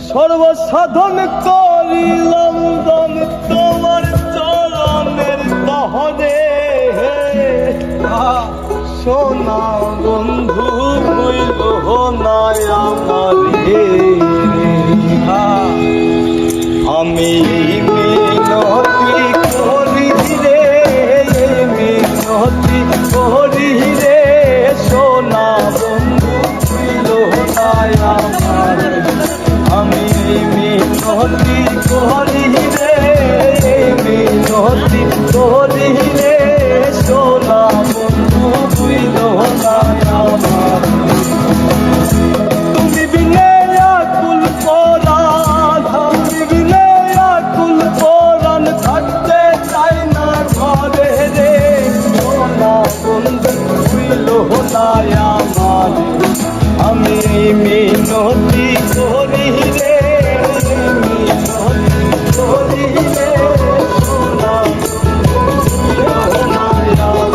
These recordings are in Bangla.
সর্বসাধন করিলাম দান তোমার চরণের তহরে। সোনা বন্ধু হইল না আমার রে। আমি মিনতি করি রে, মিনতি করি রে, সোনা বন্ধু হইল না আমার। আমি মিনতি করি রে, মিনতি করি রে, সোনা বন্ধু হইল না আমার। তুমি বিনে আকুল পরাণ, তুমি বিনে আকুল পরাণ, থাকতে চাই না ঘরে রে। সোনা বন্ধু হইল না আমার। আমি মিনতি করি রে, মিনতি করি রে, সোনা বন্ধু হইল না আমার।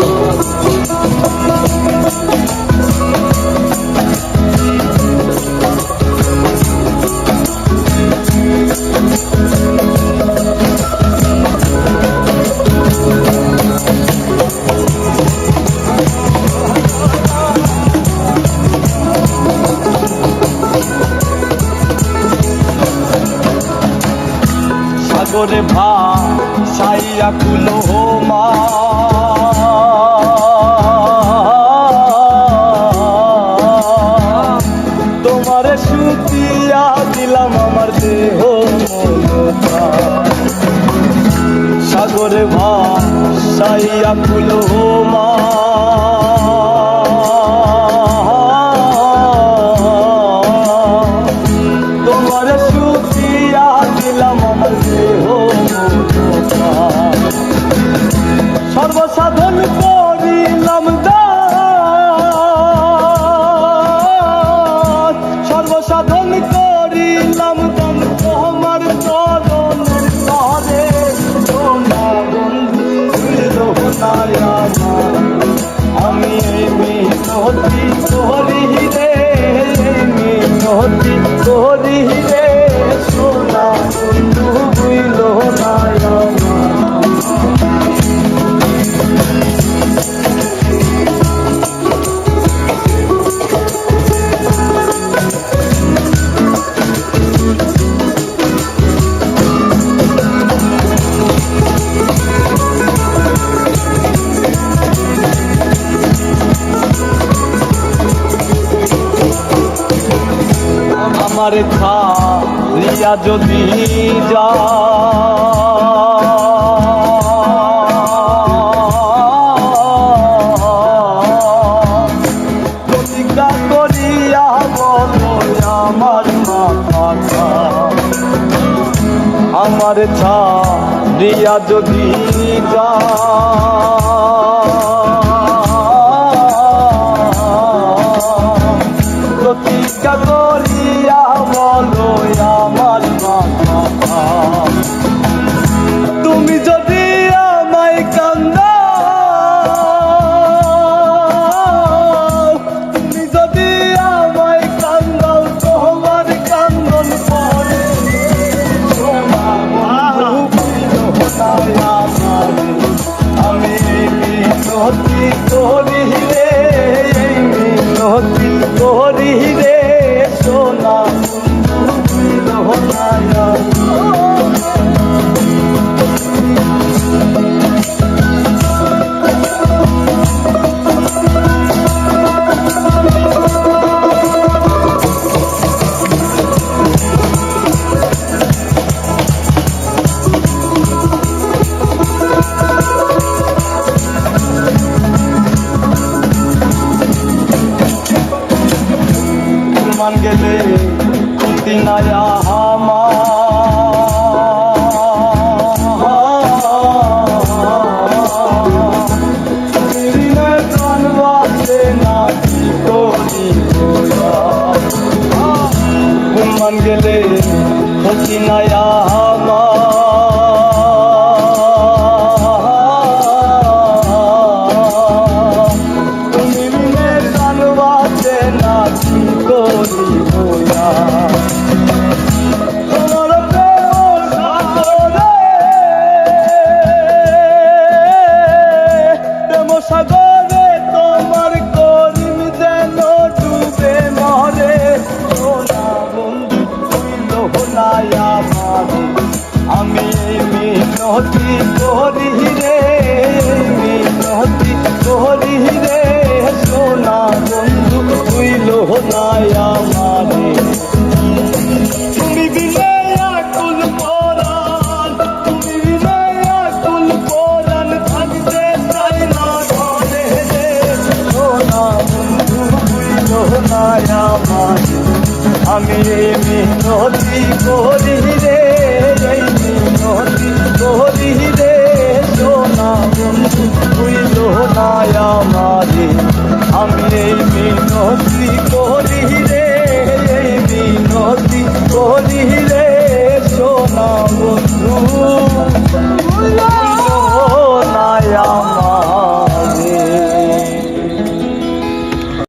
সাগরে ভাসাইয়া কুল মা, তোমারে সুতিয়া দিলাম আমার দেহ মনটা। সাগরে ভাসাইয়া কুল মা, তোমারে সুতিয়া দিলাম আমার দেহ মনটা। সর্বসাধন করিলাম দান, সর্বসাধন করিলাম দান তোমার চরণের তরে। সোনা বন্ধু হইল না আমার। আমি মিনতি করি রে, মিনতি করি রে, সোনা বন্ধু হইল না আমার। আমার ছাড়িয়া যদি যা, প্রতিজ্ঞা করিয়া বলো আমার মাথা। আমার ছাড়িয়া যদি যা, প্রতিজ্ঞা করিয়া বলো আমার মাথা। তুমি যদি আমায় কান্দাও, তুমি যদি আমায় কান্দাও, তোমার কান্দন পরে। সোনা বন্ধু হইল না আমার। আমি মিনতি করি রে, মিনতি করি রে, সোনা বন্ধু হইল না আমার। মান গেলে ক্ষতি নাই আমার। প্রাণ বাঁচে না কি করি মান গেলে ক্ষতি নাই আমার। তুমি বিনে প্রাণ বাঁচে না কি করি মিনতি করি রে, এই মিনতি করি রে, সোনা বন্ধু হইল না আমারে, আমি এই মিনতি করি